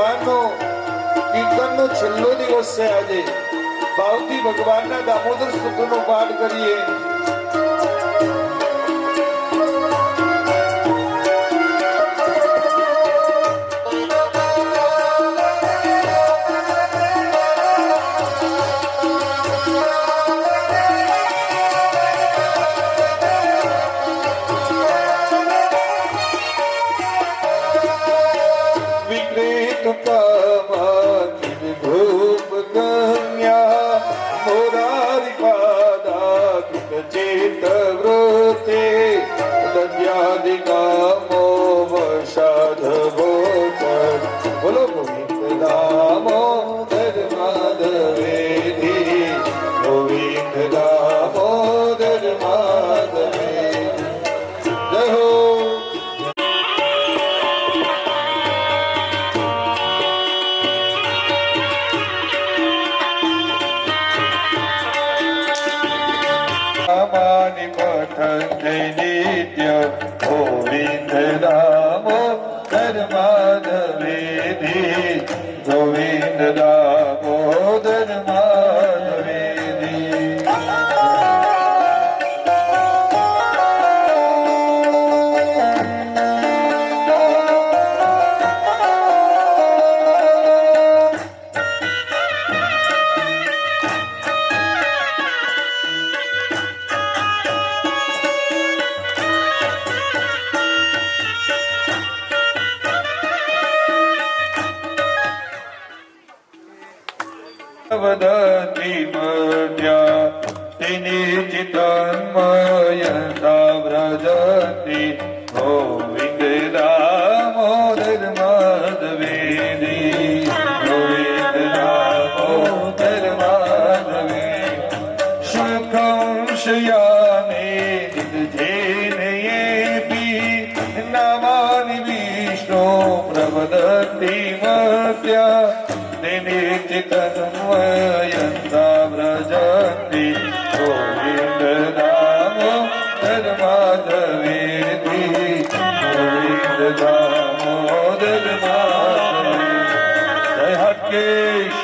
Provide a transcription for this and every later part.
ભગવાનનો કીર્તનનો છેલ્લો દિવસ છે આજે. ભાવથી ભગવાનના દામોદર સ્તોત્રનો પાઠ કરીએ. બોલો ગોવિંદ દામોદર માધવેથી, ગોવિંદ દામોદર માધવેથી. જય હો. માની પઠન નિત્ય ગોવિંદ દામોદર માધવેથી, ગોવિંદ દામોદર માધવેથી. વદતી મધ્યા તેની ચિતન્મયતા વ્રજતી, ગોવિંદ દામોદર માધવેથી, ગોવિંદ દામોદર માધવેથી. સુખં શયામે નિધજેનયેપી, નામાનિ વિષ્ણુ પ્રવદતી મત્યા, ચિતન્મયતા વ્રજતી, ગોવિંદ દામોદર માધવેથી, ગોવિંદ દામોદર માધવેથી. જય હાટકેશ.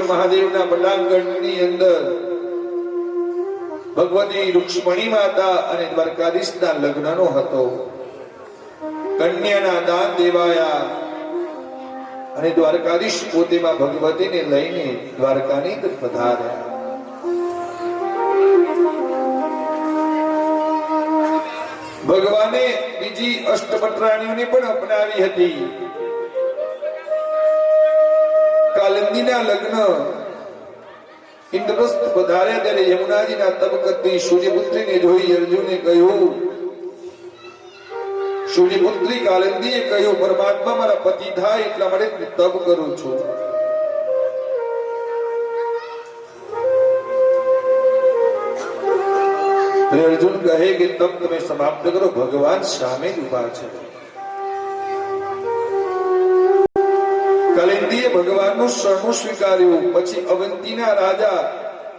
મહાદેવના બલાંગણની અંદર ભગવતી રૂક્ષ્મણી માતા અને દ્વારકાધીશના લગ્નનો હતો. કન્યાના દાન દેવાયા અને દ્વારકાધીશ પોતેમાં ભગવતીને લઈને દ્વારકાની અંદર પધાર્યા. ભગવાને બીજી અષ્ટપટરાણીઓને પણ અપનાવી હતી. કાલિંદીના લગ્ન ઇન્દ્રપ્રસ્થ પધાર્યા ત્યારે યમુનાજીના તપ કરતી સૂર્યપુત્રીને જોઈ અર્જુને કહ્યું, સૂર્યપુત્રી કાલિંદીએ કહ્યું, પરમાત્મા મારા પતિ થાય એટલા માટે તપ કરું છું. અર્જુન કહે કે તપ તમે સમાપ્ત કરો, ભગવાન સામે જ ઉભા છે. કાલિંદીએ ભગવાનનું શરણું સ્વીકાર્યું. પછી અવંતીના રાજા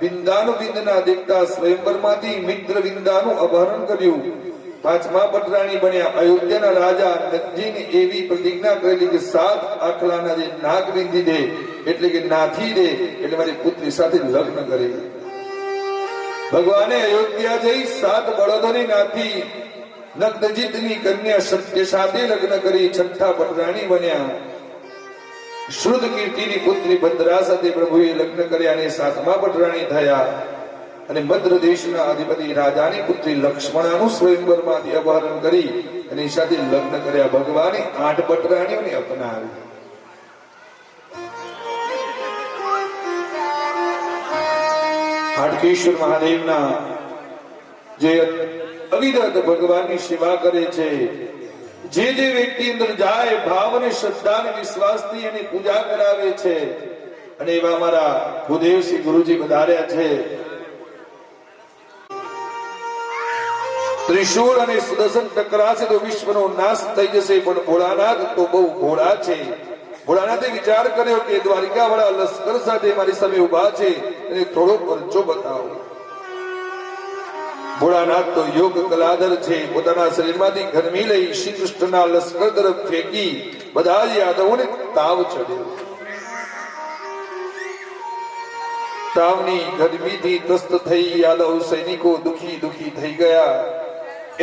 વિંદાનુવિંદના દેખતા સ્વયંવરમાંથી મિત્ર વિંદાનું અપહરણ કર્યું. પાંચમા પટરાણી બન્યા. અયોધ્યાના રાજા નંદજીને એવી પ્રતિજ્ઞા કરેલી કે 7 આખલાના જે નાગ વિંધી દે એટલે કે નાથી દે એટલે મારી પુત્રી સાથે લગ્ન કરે. ભગવાને અયોધ્યા જઈ 7 બળદોની નાથી નગ્નજીતની કન્યા સત્ય સાથે લગ્ન કરી 6થા પટરાણી બન્યા. શુદ્ધ કીર્તિની પુત્રી ભદ્રા સાથે પ્રભુએ લગ્ન કર્યા અને 7મા પટરાણી થયા. અને મદ્ર દેશના અધિપતિ રાજાની પુત્રી લક્ષ્મણાનું સ્વયંવરમાંથી અપહરણ કરી અને સાથે લગ્ન કર્યા. ભગવાને 8 પટરાણીઓને અપનાવી. હાટકેશ્વર મહાદેવના જે અવિરત ભગવાનની સેવા કરે છે, જે જે વ્યક્તિ અંદર જાય ભાવ અને શ્રદ્ધા અને વિશ્વાસથી એની પૂજા કરાવે છે, અને એવા અમારા ભૂદેવસિંહ ગુરુજી વધાર્યા છે. ત્રિશૂળ અને સુદર્શન ટકરાશે તો વિશ્વનો નાશ થઈ જશે, પણ ભોળાનાથ તો બહુ ભોળા છે. ભોળાનાથે વિચાર કર્યો કે દ્વારિકા વાળા લશ્કર સાથે મારી સામે ઉભા છે, અને થોડો પરચો બતાવો. ભોળાનાથ તો યોગ કલાધર છે. પોતાના શરીરમાંથી ગરમી લઈ શ્રી કૃષ્ણના લશ્કર તરફ ફેંકી બધા જ યાદવોને તાવ ચડ્યો. તાવની ગરમીથી ત્રસ્ત થઈ યાદવ સૈનિકો દુખી થઈ ગયા.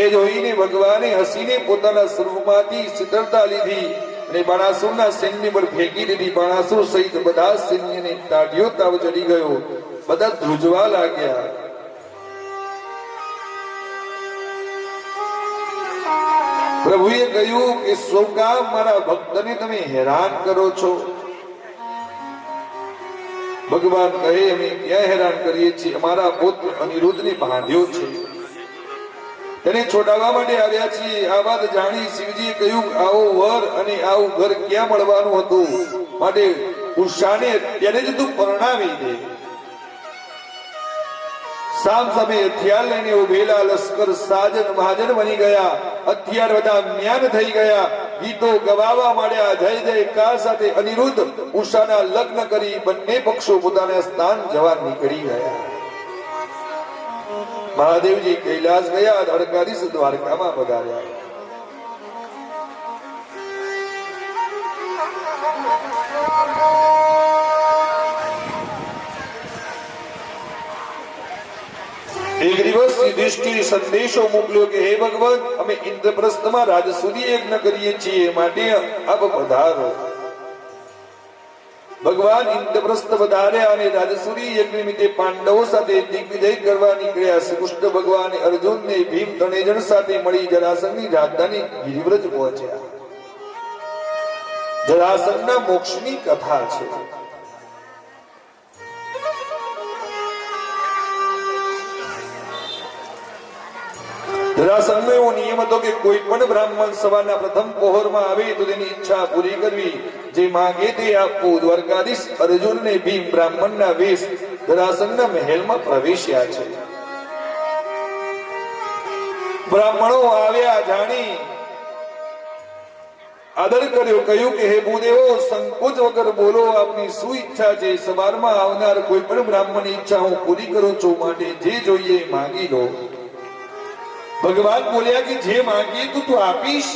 એ જોઈને ભગવાને હસીને પોતાના સ્વરૂપમાંથી શીતળતા લીધી અને બાણાસુરના સૈન્ય પર ફેંકી દીધી. બાણાસુર સહિત બધા સૈન્યને ટાઢિયો તાવ ચડી ગયો. બધા ધ્રુજવા લાગ્યા. પ્રભુએ કહ્યું કે શું કામ મારા ભક્તને તમે હેરાન કરો છો? ભગવાન કહે અમે ક્યાં હેરાન કરીએ છીએ? અમારા પુત્ર અનિરુદ્ધને બાંધ્યો છે, તેને છોડાવવા માટે આવ્યા છીએ. આ વાત જાણી શિવજીએ કહ્યું આવો વર અને આવું ઘર ક્યાં મળવાનું હતું, માટે ઉષાને અત્યારે જ તું પરણાવી દે. સામ સામે હથિયાર લઈને ઉભેલા લશ્કર સાજન મહાજન બની ગયા. હથિયાર બધા જ્ઞાન થઈ ગયા. ગીતો ગવાવા માંડ્યા. જય જયકાર સાથે અનિરુદ્ધ ઉષાના લગ્ન કરી બંને પક્ષો પોતાના સ્થાન જવા નીકળી ગયા. મહાદેવજી કૈલાસ ગયા. દ્વારકાધીશ દ્વારકામાં પધાર્યા. એક દિવસ યુધિષ્ઠિર સંદેશો મોકલ્યો કે હે ભગવાન, અમે ઇન્દ્રપ્રસ્થમાં રાજસૂય યજ્ઞ કરીએ છીએ, માટે આપ પધારો. ભગવાન ઇન્દ્રપ્રસ્થ પધાર્યા અને રાજસૂય યજ્ઞ નિમિત્તે પાંડવો સાથે દિગ્વિજય કરવા નીકળ્યા. શ્રી કૃષ્ણ ભગવાન અર્જુનને ભીમ ત્રણેય જણ સાથે મળી જરાસંઘની રાજધાની ગિરિવ્રજ પહોંચ્યા. જરાસંઘના મોક્ષની કથા છે. જરાસંઘનો એવો નિયમ હતો કે કોઈ પણ બ્રાહ્મણ સવારના પ્રથમ પહોરમાં આવે તો તેની ઈચ્છા પૂરી કરવી, જે માંગે તે આપવું. દ્વારકાધીશ અર્જુનને ભીમ બ્રાહ્મણના વેશ જરાસંઘના મહેલમાં પ્રવેશ્યા છે. બ્રાહ્મણો આવ્યા, જાણી આદર કર્યો. કહ્યું કે હે ભૂદેવો, સંકોચ વગર બોલો, આપની શું ઈચ્છા છે? સવારમાં આવનાર કોઈ પણ બ્રાહ્મણની ઈચ્છા હું પૂરી કરું છું, માટે જે જોઈએ માંગી લો. ભગવાન બોલ્યા કે જે માંગીએ તું આપીશ?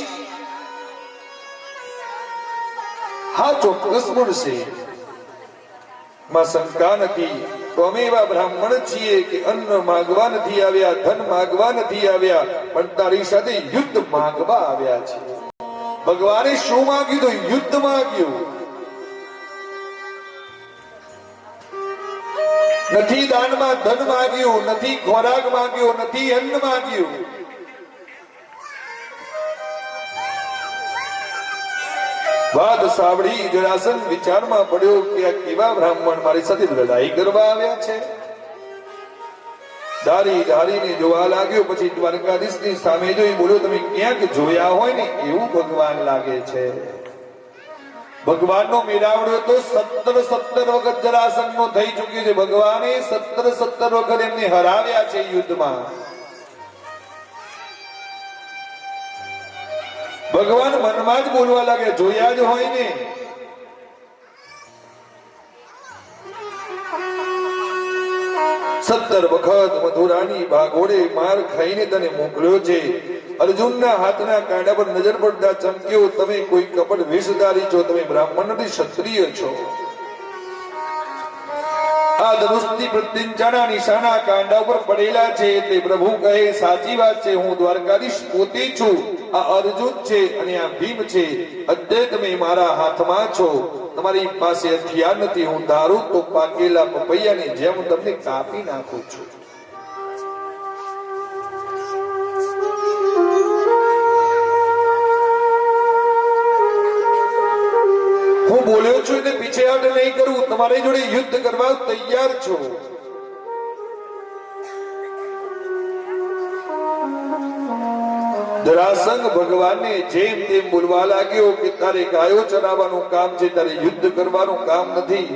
હા, ચોક્કસ મળશે, માં શંકા નથી. તો અમે એવા બ્રાહ્મણ છીએ કે અન્ન માંગવા નથી આવ્યા, ધન માંગવા નથી આવ્યા, પણ તારી સાથે યુદ્ધ માંગવા આવ્યા છીએ. ભગવાને શું માંગ્યું? તો યુદ્ધ માંગ્યું. નથી દાનમાં ધન માંગ્યું, નથી ખોરાક માંગ્યો, નથી અન્ન માંગ્યું. વાત સાંભળી જરાસંઘ વિચારમાં પડ્યો કે આ કેવા બ્રાહ્મણ મારી સાથે લડાઈ કરવા આવ્યા છે. ધારીને જોવા લાગ્યો. પછી દ્વારકાધીશની સામે જોઈ બોલ્યો, તમે ક્યાંક જોયા હોય ને એવું ભગવાન લાગે છે. ભગવાનનો મેળાવડો તો 17 વખત જરાસંઘનો થઈ ચુક્યો છે. ભગવાને 17 વખત એમને હરાવ્યા છે યુદ્ધમાં. ભગવાન મનમાં જ બોલવા લાગ્યા, જોયા જ હોય ને. સત્તર વખત મથુરાની ભાગોળે માર ખાઈને તને મોકલ્યો છે. અર્જુનના હાથના કાંડા પર નજર પડતા ચમક્યો, તમે કોઈ કપટ વેશધારી છો, તમે બ્રાહ્મણ નથી, ક્ષત્રિય છો. આ ધનુષની પ્રત્યંચાના નિશાના કાંડા ઉપર પડેલા છે. એટલે પ્રભુ કહે સાચી વાત છે, હું દ્વારકાધીશ પોતે છું. આ અર્જુન છે અને આ ભીમ છે. અત્યારે તમે મારા હાથમાં છો. તમારી પાસે હથિયાર નથી. હું ધારું તો પાકેલા પપૈયાની જેમ તમને કાપી નાખું છું. હું બોલ્યો છું એટલે પીછેહટ નહીં કરું. તમારી જોડે યુદ્ધ કરવા તૈયાર છું. જરાસંઘ ભગવાનને જેમ તેમ બોલવા લાગ્યો કે તારે ગાયો ચરાવવાનું કામ છે, તારે યુદ્ધ કરવાનું કામ નથી.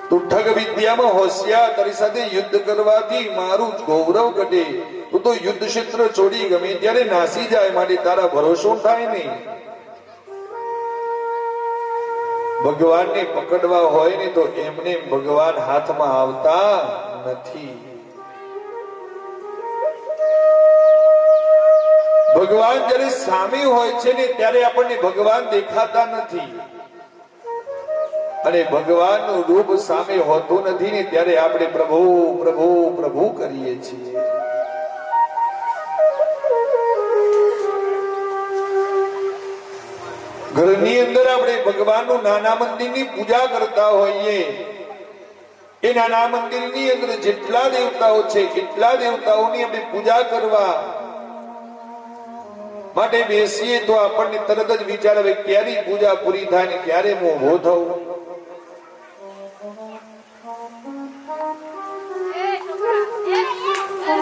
તું ઠગ વિદ્યામાં હોશિયાર, તારી સાથે યુદ્ધ કરવાથી મારું ગૌરવ ઘટે. તું તો યુદ્ધ ક્ષેત્ર છોડી ગમે ત્યારે નાસી જાય, માટે તારા ભરોસો થાય નહીં. ભગવાનને પકડવા હોય ને તો એમને ભગવાન હાથમાં આવતા નથી. ભગવાન જ્યારે સામે હોય છે ને ત્યારે આપણને ભગવાન દેખાતા નથી, અને ભગવાનનું રૂપ સામે હોતું નથી ને ત્યારે આપણે પ્રભુ પ્રભુ પ્રભુ કરીએ છીએ. ઘરની અંદર આપણે ભગવાનનું નાના મંદિરની પૂજા કરતા હોઈએ, એ નાના મંદિરની અંદર જેટલા દેવતાઓ છે એટલા દેવતાઓની આપણે પૂજા કરવા માટે બેસીએ તો આપણને તરત જ વિચાર આવે ક્યારે પૂજા પૂરી થાય ને ક્યારે હું ઊભો થઉં.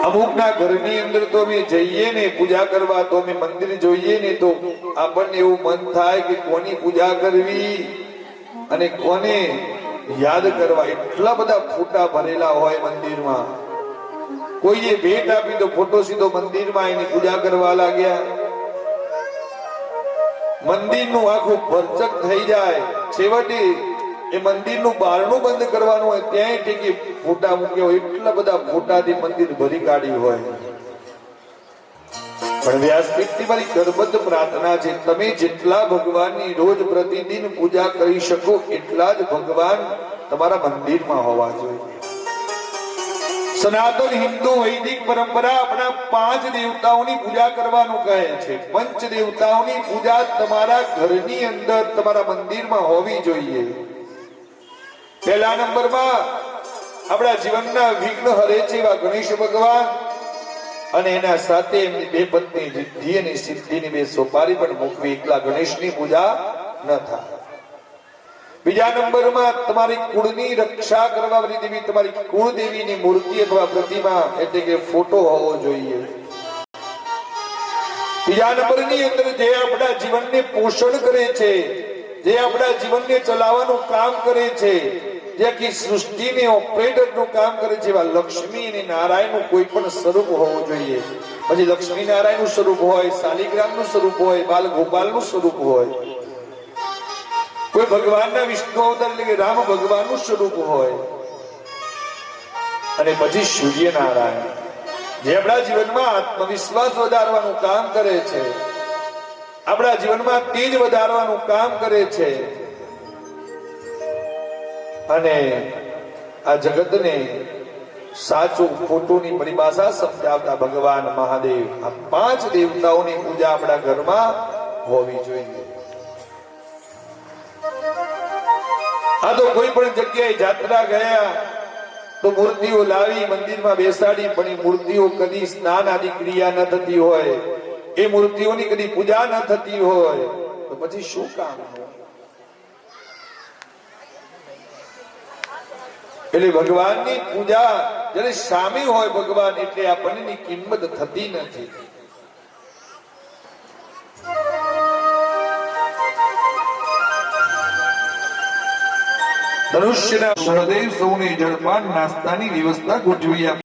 અમુકના ઘરની અંદર તો અમે જઈએ ને પૂજા કરવા, તો અમે મંદિર જોઈએ ને તો આપણને એવું મન થાય કે કોની પૂજા કરવી અને કોને યાદ કરવા. એટલા બધા ફોટા ભરેલા હોય મંદિરમાં. કોઈએ ભેટ આપી તો ફોટો સીધો મંદિરમાં એની પૂજા કરવા લાગ્યા. મંદિરનું આખું ભરચક થઈ જાય. છેવટે એ મંદિરનું બારણું બંધ કરવાનું હોય ત્યાં ટેકી ફોટા મૂક્યા હોય. એટલા બધા ફોટાથી મંદિર ભરી કાઢ્યું હોય. પણ વ્યાસપીઠની મારી કરબદ્ધ પ્રાર્થના છે, તમે જેટલા ભગવાનની રોજ પ્રતિદિન પૂજા કરી શકો એટલા જ ભગવાન તમારા મંદિરમાં હોવા જોઈએ. સનાતન હિન્દુ વૈદિક પરંપરા આપણા 5 દેવતાઓની પૂજા કરવાનું કહે છે. પંચ દેવતાઓની પૂજા તમારા ઘરની અંદર તમારા મંદિરમાં હોવી જોઈએ. પહેલા નંબરમાં આપણા જીવનના વિઘ્ન હરે છે એવા ગણેશ ભગવાન, અને એના સાથે એમની 2 પત્ની રિદ્ધિ અને સિદ્ધિની 2 સોપારી પણ મૂકવી. એકલા ગણેશની પૂજા ન થાય. બીજા નંબરમાં તમારી કુળની રક્ષા કરવા વાળી દેવી, તમારી કુળદેવીની મૂર્તિ અથવા પ્રતિમા એટલે કે ફોટો હોવો જોઈએ. બીજા નંબરની અંદર જે આપણા જીવનને પોષણ કરે છે, જે આપણા જીવનને ચલાવવાનું કામ કરે છે, જે આખી સૃષ્ટિને ઓપરેટરનું કામ કરે છે, એવા લક્ષ્મી અને નારાયણનું કોઈ પણ સ્વરૂપ હોવું જોઈએ. પછી લક્ષ્મી નારાયણનું સ્વરૂપ હોય, શાલિગ્રામનું સ્વરૂપ હોય, બાલ ગોપાલનું સ્વરૂપ હોય, કોઈ ભગવાનના વિષ્ણુ અવતાર એટલે કે રામ ભગવાનનું સ્વરૂપ હોય. અને પછી સૂર્યનારાયણ જે આપણા જીવનમાં આત્મવિશ્વાસ વધારવાનું કામ કરે છે, આપણા જીવનમાં તેજ વધારવાનું કામ કરે છે, અને આ જગતને સાચું ખોટુંની પરિભાષા સમજાવતા ભગવાન મહાદેવ. આ 5 દેવતાઓની પૂજા આપણા ઘરમાં હોવી જોઈએ. આ તો કોઈ પણ જગ્યાએ જાત્રા ગયા તો મૂર્તિઓ લાવી મંદિરમાં બેસાડી, પણ એ મૂર્તિઓ કદી સ્નાન આદિ ક્રિયા ન થતી હોય, એ મૂર્તિઓની કદી પૂજા ન થતી હોય, તો પછી શું કામ? એટલે ભગવાનની પૂજા જ્યારે સામે હોય ભગવાન, એટલે આપણને કિંમત થતી નથી. ધનુષ્યના સહદેવ સૌને જળપાન નાસ્તાની વ્યવસ્થા ગોઠવી.